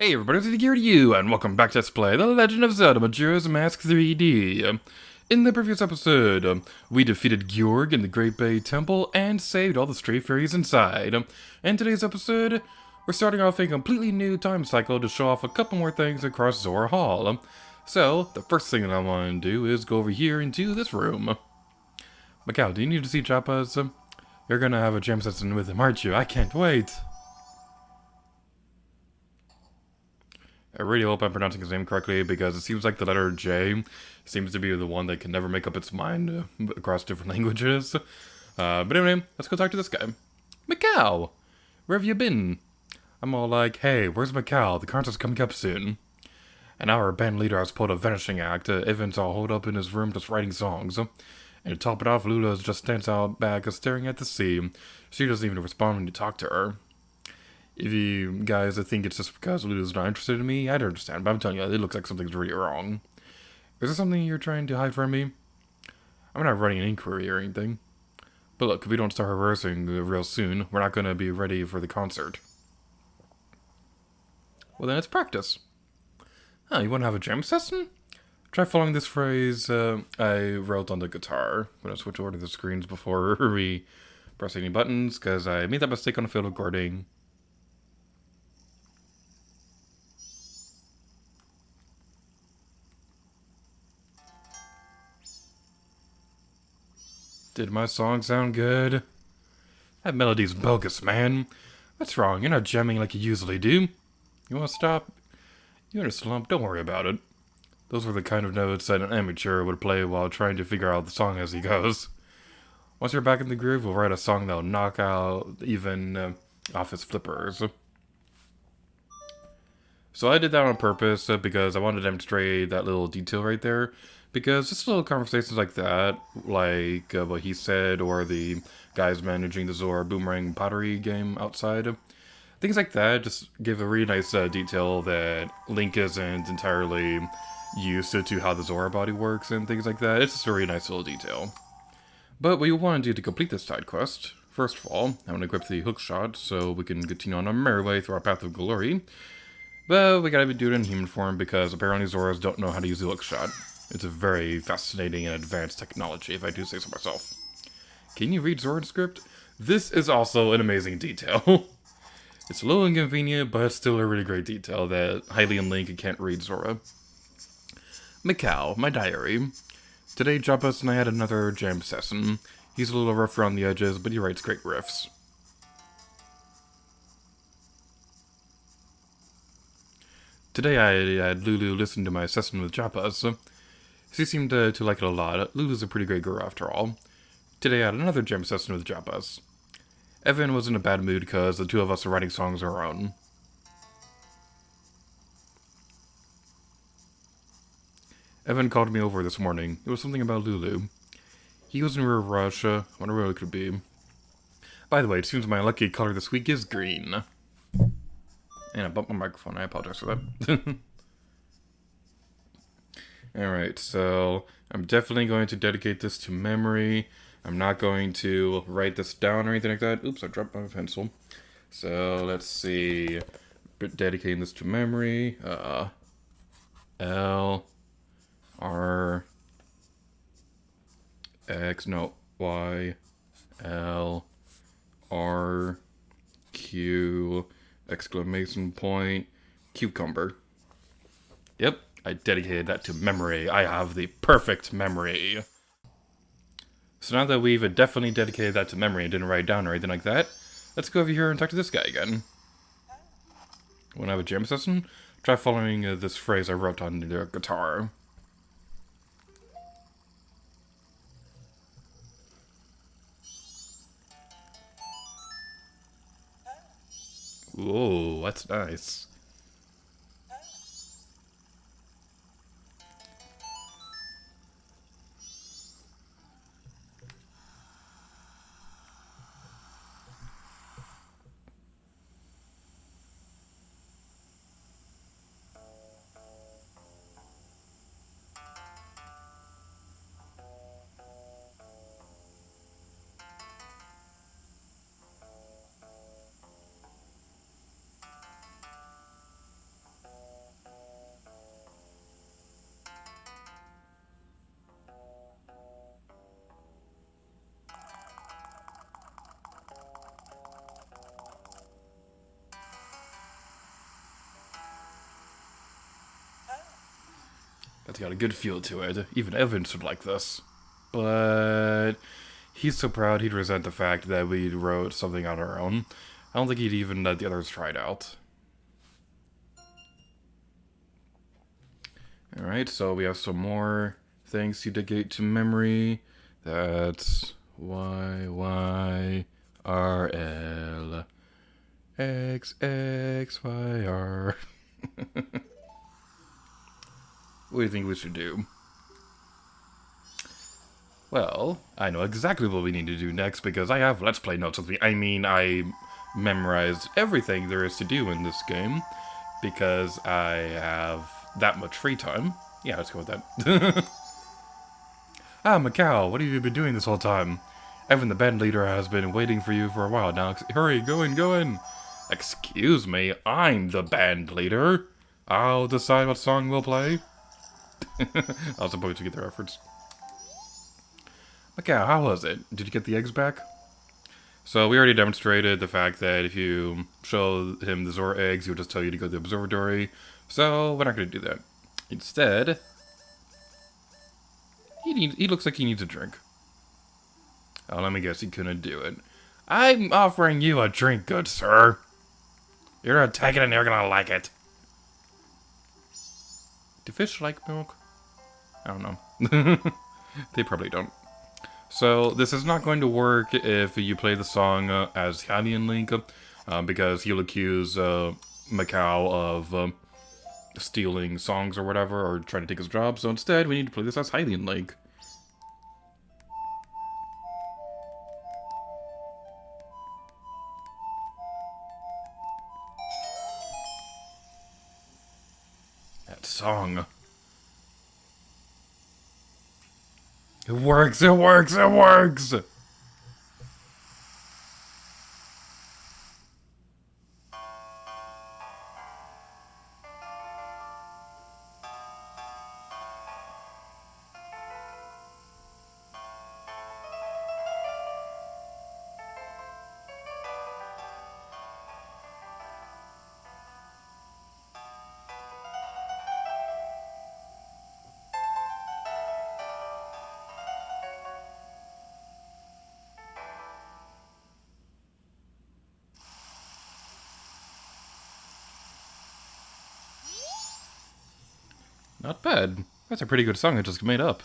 Hey everybody, it's Indigo-go, and welcome back to Let's Play The Legend of Zelda Majora's Mask 3D. In the previous episode, we defeated Gyorg in the Great Bay Temple and saved all the stray fairies inside. In today's episode, we're starting off a completely new time cycle to show off a couple more things across Zora Hall. So, the first thing that I want to do is go over here into this room. Macau, do you need to see Chappas? You're gonna have a jam session with him, aren't you? I can't wait! I really hope I'm pronouncing his name correctly because it seems like the letter J seems to be the one that can never make up its mind across different languages. But anyway, let's go talk to this guy. Macau! Where have you been? I'm all like, hey, where's Macau? The concert's coming up soon. And our band leader has pulled a vanishing act. Evan's all holed up in his room just writing songs. And to top it off, Lula just stands out back staring at the sea. She doesn't even respond when you talk to her. If you guys think it's just because Lulu's not interested in me, I'd understand, but I'm telling you, it looks like something's really wrong. Is there something you're trying to hide from me? I'm not running an inquiry or anything. But look, if we don't start rehearsing real soon, we're not going to be ready for the concert. Well then, it's practice. Huh, you want to have a jam session? Try following this phrase I wrote on the guitar. I'm going to switch over to the screens before we press any buttons, because I made that mistake on the field recording. Did my song sound good? That melody's bogus, man. What's wrong? You're not jamming like you usually do. You want to stop? You're in a slump. Don't worry about it. Those were the kind of notes that an amateur would play while trying to figure out the song as he goes. Once you're back in the groove, we'll write a song that'll knock out even off his flippers. So I did that on purpose because I wanted to demonstrate that little detail right there. Because just little conversations like that, like what he said, or the guys managing the Zora Boomerang pottery game outside, things like that just give a really nice detail that Link isn't entirely used to how the Zora body works and things like that. It's just a really nice little detail. But what you want to do to complete this side quest, first of all, I'm going to equip the hook shot so we can continue on our merry way through our path of glory. But we gotta do it in human form because apparently Zoras don't know how to use the hook shot. It's a very fascinating and advanced technology, if I do say so myself. Can you read Zoran script? This is also an amazing detail. It's a little inconvenient, but it's still a really great detail that Hylia and Link can't read Zora. Macau, my diary. Today, Jabba's and I had another jam session. He's a little rough around the edges, but he writes great riffs. Today I had Lulu listen to my session with Jabba's. She seemed to like it a lot. Lulu's a pretty great girl after all. Today I had another jam session with Jabba's. Evan was in a bad mood because the two of us are writing songs of our own. Evan called me over this morning. It was something about Lulu. He was in a real rush. Wonder what it could be. By the way, it seems my lucky color this week is green. And I bumped my microphone. I apologize for that. Alright, so I'm definitely going to dedicate this to memory. I'm not going to write this down or anything like that. Oops, I dropped my pencil. So let's see. Dedicating this to memory. L R X, no, Y L R Q exclamation point cucumber. Yep, I dedicated that to memory. I have the perfect memory. So now that we've definitely dedicated that to memory and didn't write it down or anything like that, let's go over here and talk to this guy again. Wanna have a jam session? Try following this phrase I wrote on the guitar. Whoa, that's nice. It's got a good feel to it. Even Evan should like this. But he's so proud he'd resent the fact that we wrote something on our own. I don't think he'd even let the others try it out. Alright, so we have some more things to dedicate to memory. That's Y, R, L, X, X, Y, R. What do you think we should do? Well, I know exactly what we need to do next because I have Let's Play notes with me. I mean, I memorized everything there is to do in this game because I have that much free time. Yeah, let's go with that. Ah, Macau, what have you been doing this whole time? Evan, the band leader, has been waiting for you for a while now. Hurry, go in, go in. Excuse me, I'm the band leader. I'll decide what song we'll play. I was supposed to get the reference. Macau, how was it? Did you get the eggs back? So we already demonstrated the fact that if you show him the Zora eggs, he'll just tell you to go to the observatory. So we're not going to do that. Instead, he looks like he needs a drink. Oh, let me guess, he couldn't do it. I'm offering you a drink, good sir. You're gonna take it and you're gonna like it. Do fish like milk? I don't know. They probably don't. So this is not going to work if you play the song as Hylian Link, because he'll accuse Macau of stealing songs or whatever, or trying to take his job. So instead, we need to play this as Hylian Link. That song. It works, it works, it works! Not bad. That's a pretty good song I just made up.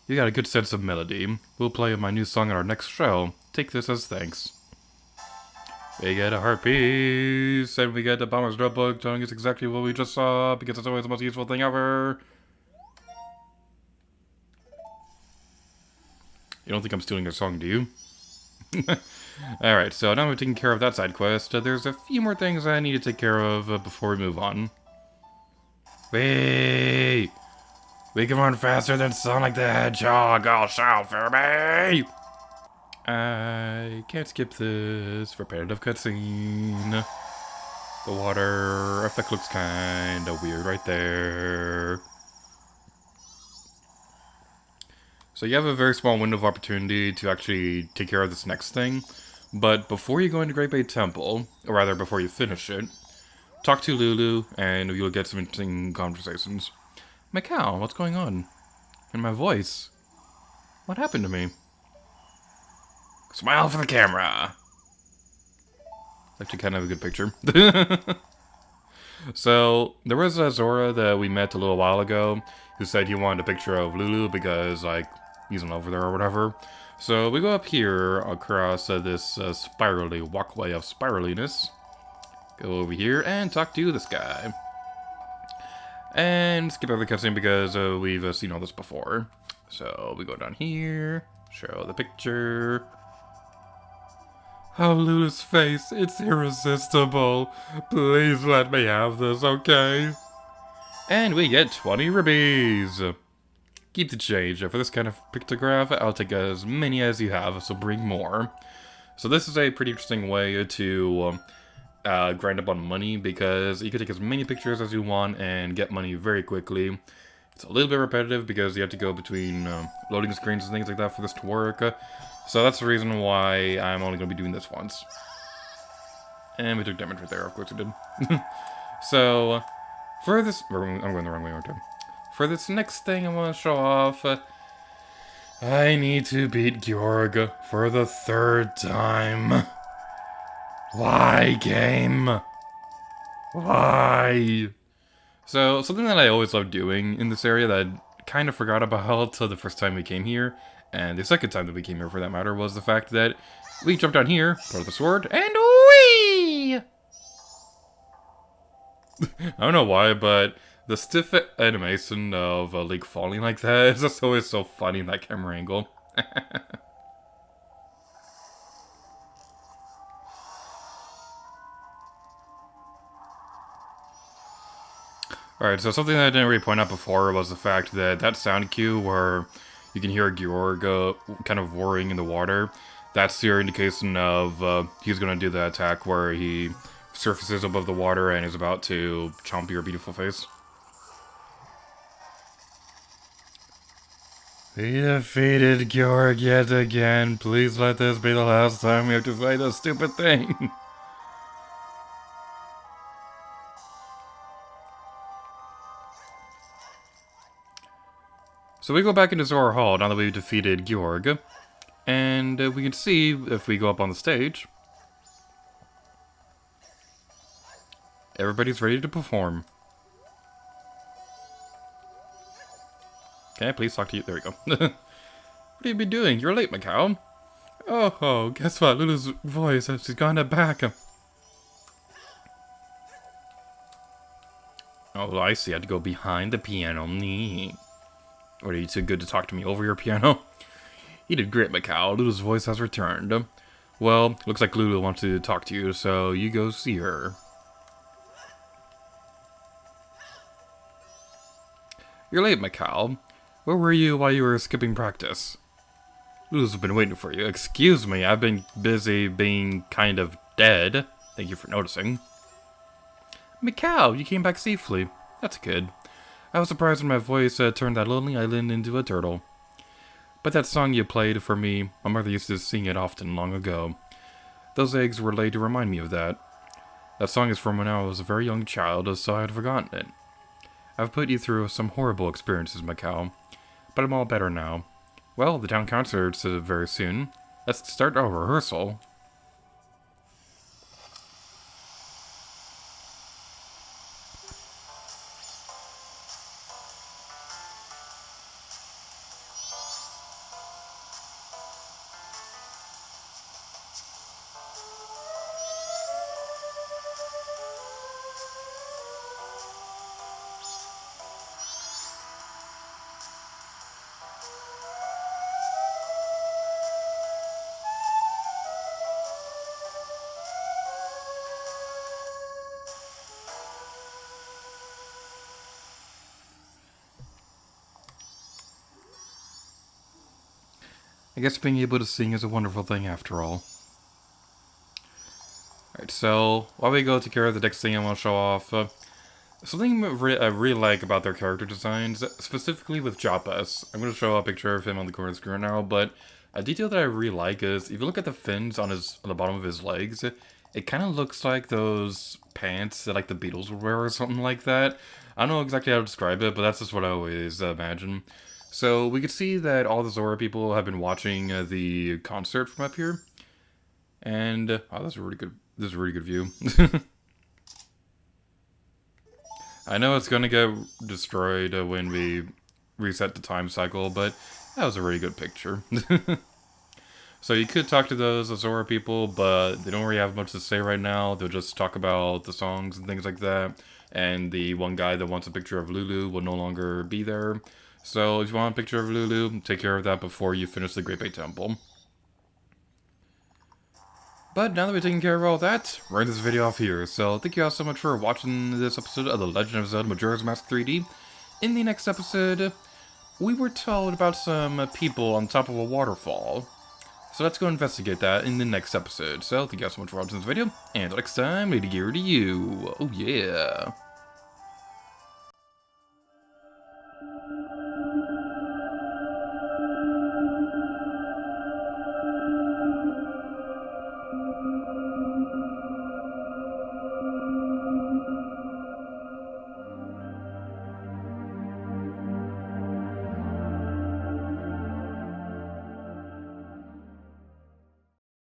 You got a good sense of melody. We'll play my new song at our next show. Take this as thanks. We get a heart piece, and we get the Bomber's notebook telling us exactly what we just saw, because it's always the most useful thing ever. You don't think I'm stealing your song, do you? Alright, so now we've taken care of that side quest. There's a few more things I need to take care of before we move on. Wait! We can run faster than Sonic the Hedgehog, I'll shout for me! I can't skip this repetitive cutscene. The water effect looks kinda weird right there. So you have a very small window of opportunity to actually take care of this next thing. But before you go into Great Bay Temple, or rather before you finish it, talk to Lulu and you'll get some interesting conversations. Macau, what's going on? And my voice? What happened to me? Smile for the camera! Actually kind of a good picture. So, there was a Zora that we met a little while ago who said he wanted a picture of Lulu because, like, he's in love with her or whatever. So, we go up here across this spirally walkway of spiraliness. Go over here and talk to this guy. And skip over the cutscene because we've seen all this before. So, we go down here, show the picture. Oh, Lulu's face, it's irresistible. Please let me have this, okay? And we get 20 rubies. Keep the change. For this kind of pictograph, I'll take as many as you have, so bring more. So this is a pretty interesting way to grind up on money, because you can take as many pictures as you want and get money very quickly. It's a little bit repetitive because you have to go between loading screens and things like that for this to work. So that's the reason why I'm only going to be doing this once. And we took damage right there, of course we did. So, for this... I'm going the wrong way, okay. for this next thing I want to show off, I need to beat Gyorg for the 3rd time. Why, game? Why? So, something that I always loved doing in this area that I kind of forgot about till the first time we came here, and the second time that we came here for that matter, was the fact that we jumped down here, put the sword, and whee! I don't know why, but the stiff animation of Link falling like that is just always so funny in that camera angle. Alright, so something that I didn't really point out before was the fact that that sound cue where you can hear Gyorg kind of roaring in the water, that's your indication of he's going to do the attack where he surfaces above the water and is about to chomp your beautiful face. We defeated Gyorg yet again. Please let this be the last time we have to fight a stupid thing. So we go back into Zora Hall now that we've defeated Gyorg. And we can see, if we go up on the stage, everybody's ready to perform. Okay, please talk to you. There we go. What have you been doing? You're late, Macau. Oh, guess what? Lulu's voice, she's gone back. Oh, I see. I had to go behind the piano. Or are you too good to talk to me over your piano? You did great, Macau. Lulu's voice has returned. Well, looks like Lulu wants to talk to you, so you go see her. You're late, Macau. Where were you while you were skipping practice? Lulu's been waiting for you. Excuse me, I've been busy being kind of dead. Thank you for noticing. Macau, you came back safely. That's good. I was surprised when my voice turned that lonely island into a turtle. But that song you played for me, my mother used to sing it often long ago. Those eggs were laid to remind me of that. That song is from when I was a very young child, so I had forgotten it. I've put you through some horrible experiences, Macau, but I'm all better now. Well, the town concert's very soon. Let's start our rehearsal. I guess being able to sing is a wonderful thing after all. Alright, so while we go take care of the next thing I want to show off, something I really like about their character designs, specifically with Joppas. I'm going to show a picture of him on the corner of the screen now, but a detail that I really like is, if you look at the fins on the bottom of his legs, it kind of looks like those pants that like the Beatles would wear or something like that. I don't know exactly how to describe it, but that's just what I always imagine. So we could see that all the Zora people have been watching the concert from up here, and oh, that's a really good. This is a really good view. I know it's gonna get destroyed when we reset the time cycle, but that was a really good picture. So you could talk to those Zora people, but they don't really have much to say right now. They'll just talk about the songs and things like that. And the one guy that wants a picture of Lulu will no longer be there. So if you want a picture of Lulu, take care of that before you finish the Great Bay Temple. But now that we've taken care of all that, we're ending this video off here. So thank you all so much for watching this episode of The Legend of Zelda Majora's Mask 3D. In the next episode, we were told about some people on top of a waterfall. So let's go investigate that in the next episode. So thank you all so much for watching this video, and until next time, Lady Gear to you. Oh yeah.